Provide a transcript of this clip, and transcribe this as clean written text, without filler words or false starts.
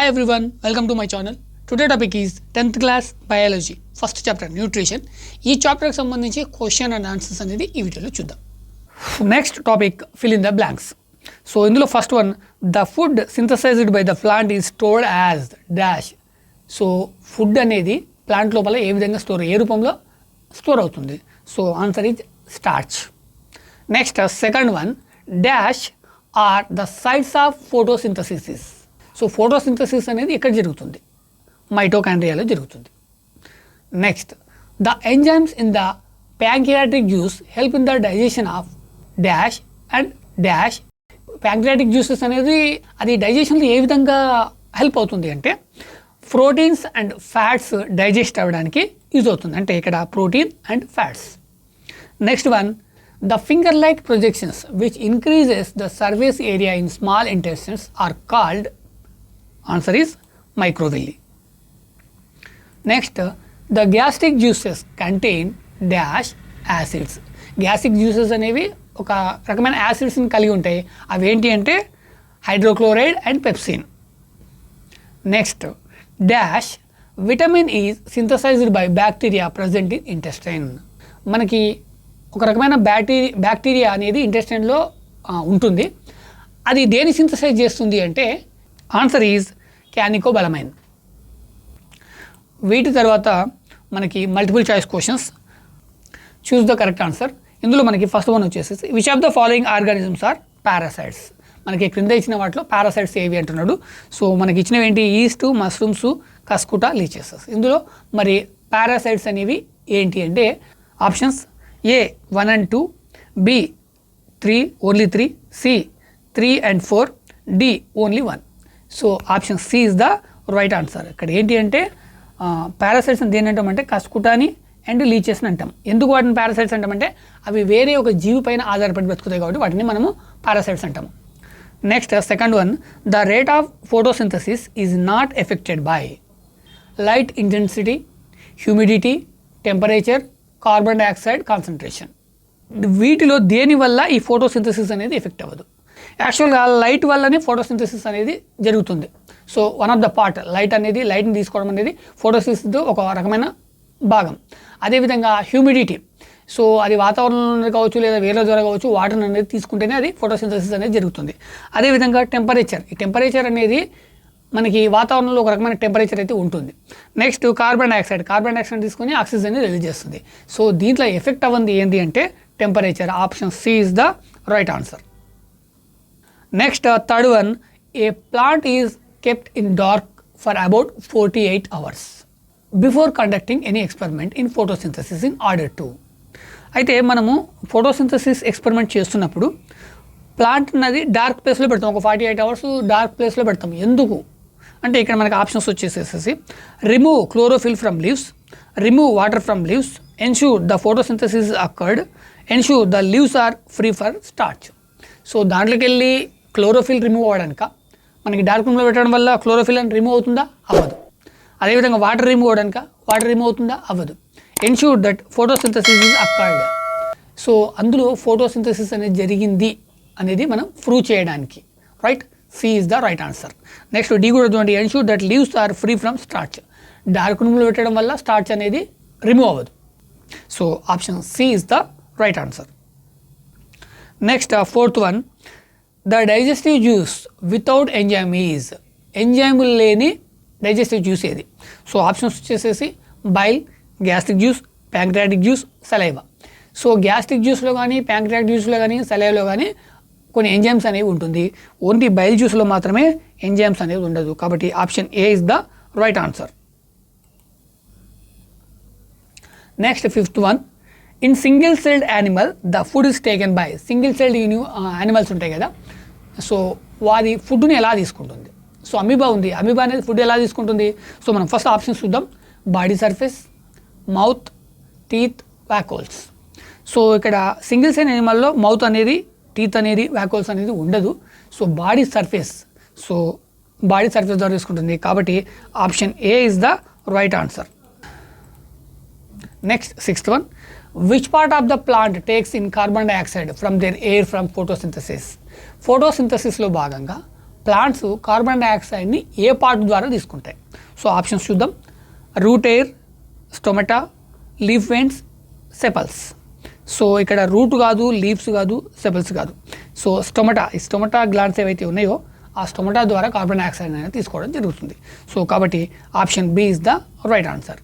Hi everyone, welcome to my channel. Today topic is 10th class biology, first chapter nutrition. ఈ chapter కి సంబంధించి question and answers అనేది ఈ వీడియోలో చూద్దాం. Next topic fill in the blanks. So ఇందులో first one the food synthesized by the plant is stored as dash. So food అనేది plant లోపల ఏ విధంగా ఏ రూపంలో స్టోర్ అవుతుంది. So answer is starch. Next second one dash are the sites of photosynthesis. So photosynthesis అనేది ఎక్కడ జరుగుతుంది? మైటోకాండ్రియాలో జరుగుతుంది. Next the enzymes in the pancreatic juice help in the digestion of dash and dash. Pancreatic juices అనేది అది డైజెషన్లో ఏ విధంగా హెల్ప్ అవుతుంది అంటే ప్రోటీన్స్ అండ్ ఫ్యాట్స్ డైజెస్ట్ అవ్వడానికి యూజ్ అవుతుంది. అంటే ఇక్కడ protein and fats. Next one the finger like projections which increases the surface area in small intestines are called. Answer is microvilli. Next the gastric juices contain dash acids. Gastric juices అనేవి ఒక రకమైన యాసిడ్స్ని కలిగి ఉంటాయి. అవి ఏంటి అంటే hydrochloride and pepsin. Next dash vitamin is synthesised by bacteria present in intestine. మనకి ఒక రకమైన బ్యాక్టీరియా అనేది ఇంటెస్టైన్లో ఉంటుంది. అది దేని సింథసైజ్ చేస్తుంది అంటే ఆన్సర్ ఈజ్ క్యానికోబలమైన్. వీటి తర్వాత మనకి multiple choice questions. Choose the correct answer. ఇందులో మనకి ఫస్ట్ వన్ వచ్చేసి which of the following organisms are parasites. మనకి క్రింద ఇచ్చిన వాటిలో పారాసైట్స్ ఏవి అంటున్నాడు. సో మనకి ఇచ్చినవి ఏంటి? Yeast, mushrooms, cuscuta, leeches. ఇందులో మరి పారాసైట్స్ అనేవి ఏంటి అంటే options A 1 and 2, B 3 only 3, C 3 and 4, D only 1. So option C is the right answer. ఇక్కడ ఏంటి అంటే పారాసైట్స్ దేని అంటామంటే కస్కుటాని అండ్ లీచెస్ని అంటాం. ఎందుకు వాటిని పారాసైట్స్ అంటామంటే అవి వేరే ఒక జీవి పైన ఆధారపడి బతుకుతాయి కాబట్టి వాటిని మనము పారాసైట్స్ అంటాము. Next second one the rate of photosynthesis is not affected by light intensity, humidity, temperature, carbon dioxide concentration. వీటిలో దేని వల్ల ఈ ఫోటోసింథసిస్ అనేది ఎఫెక్ట్ అవ్వదు. యాక్చువల్గా లైట్ వల్లనే ఫోటోసింథసిస్ అనేది జరుగుతుంది. So one of the part లైట్ని తీసుకోవడం అనేది ఫోటోసింథసిస్ ఒక రకమైన భాగం. అదేవిధంగా హ్యూమిడిటీ, సో అది వాతావరణంలో కావచ్చు లేదా వేరే ద్వారా కావచ్చు వాటర్ అనేది తీసుకుంటేనే అది ఫోటోసింథసిస్ అనేది జరుగుతుంది. అదేవిధంగా టెంపరేచర్, ఈ టెంపరేచర్ అనేది మనకి వాతావరణంలో ఒక రకమైన టెంపరేచర్ అయితే ఉంటుంది. నెక్స్ట్ కార్బన్ డైఆక్సైడ్ తీసుకొని ఆక్సిజన్ని రిలీజ్ చేస్తుంది. సో దీంట్లో ఎఫెక్ట్ అవ్వంది ఏంటి అంటే temperature. Option C is the right answer. Next third one a plant is kept in dark for about 48 hours before conducting any experiment in photosynthesis in order to. అయితే మనము photosynthesis experiment చేస్తున్నప్పుడు plant అనేది dark ప్లేస్లో పెడతాం. ఒక 48 hours dark ప్లేస్లో పెడతాం. ఎందుకు అంటే ఇక్కడ మనకి ఆప్షన్స్ వచ్చేసేసి remove chlorophyll from leaves, remove water from leaves, ensure the photosynthesis occurred, ensure the leaves are free for starch. So దాంట్లోకి వెళ్ళి క్లోరోఫిల్ రిమూవ్ అవ్వడానిక మనకి డార్క్ రూమ్లో పెట్టడం వల్ల క్లోరోఫిల్ అని రిమూవ్ అవుతుందా? అవ్వదు. అదేవిధంగా వాటర్ రిమూవ్ అవ్వడానిక వాటర్ రిమూవ్ అవుతుందా? అవ్వదు. Ensure that photosynthesis is occurred. So అందులో ఫోటోసింథసిస్ అనేది జరిగింది అనేది మనం ప్రూవ్ చేయడానికి right. C is the right answer. Next D కూడా చూడండి. Ensure that leaves are free from starch. Dark రూమ్లో పెట్టడం వల్ల స్టార్చ్ అనేది రిమూవ్ అవ్వదు. So option C is the right answer. Next fourth one the digestive juice without enzyme is. ఎంజైములు లేని digestive juice ఏది? సో ఆప్షన్స్ వచ్చేసేసి bile, gastric juice, pancreatic juice, saliva. So gastric జ్యూస్లో కానీ ప్యాంక్రియాటిక్ జ్యూస్లో కానీ సలైవాలో కానీ కొన్ని ఎంజైమ్స్ అనేవి ఉంటుంది. ఓన్లీ బైల్ జ్యూస్లో మాత్రమే ఎంజైమ్స్ అనేవి ఉండదు. కాబట్టి option A is the right answer. Next fifth one in single celled animal the food is taken by. Single celled animals ఉంటాయి కదా, సో వాది ఫుడ్ని ఎలా తీసుకుంటుంది? సో అమీబా ఉంది. అమీబా అనేది ఫుడ్ ఎలా తీసుకుంటుంది? సో మనం ఫస్ట్ ఆప్షన్స్ చూద్దాం. Body surface, mouth, teeth, vacuoles. So ఇక్కడ సింగిల్ సెల్ యానిమల్లో మౌత్ అనేది, టీత్ అనేది, వాకోల్స్ అనేది ఉండదు. సో బాడీ సర్ఫేస్ ద్వారా తీసుకుంటుంది. కాబట్టి option A is the right answer. Next sixth one which part of the plant takes in carbon dioxide from their air from photosynthesis. ఫోటోసింథసిస్లో భాగంగా ప్లాంట్స్ కార్బన్ డైఆక్సైడ్ని ఏ పార్ట్ ద్వారా తీసుకుంటాయి? సో ఆప్షన్స్ చూద్దాం. Root air, stomata, leaf veins, sepals. So ఇక్కడ root కాదు, leaves కాదు, సెపల్స్ కాదు. సో స్టొమటా గ్లాండ్స్ ఏవైతే ఉన్నాయో ఆ స్టొమటా ద్వారా కార్బన్ డైఆక్సైడ్ అనేది తీసుకోవడం జరుగుతుంది. సో కాబట్టి option B is the right answer.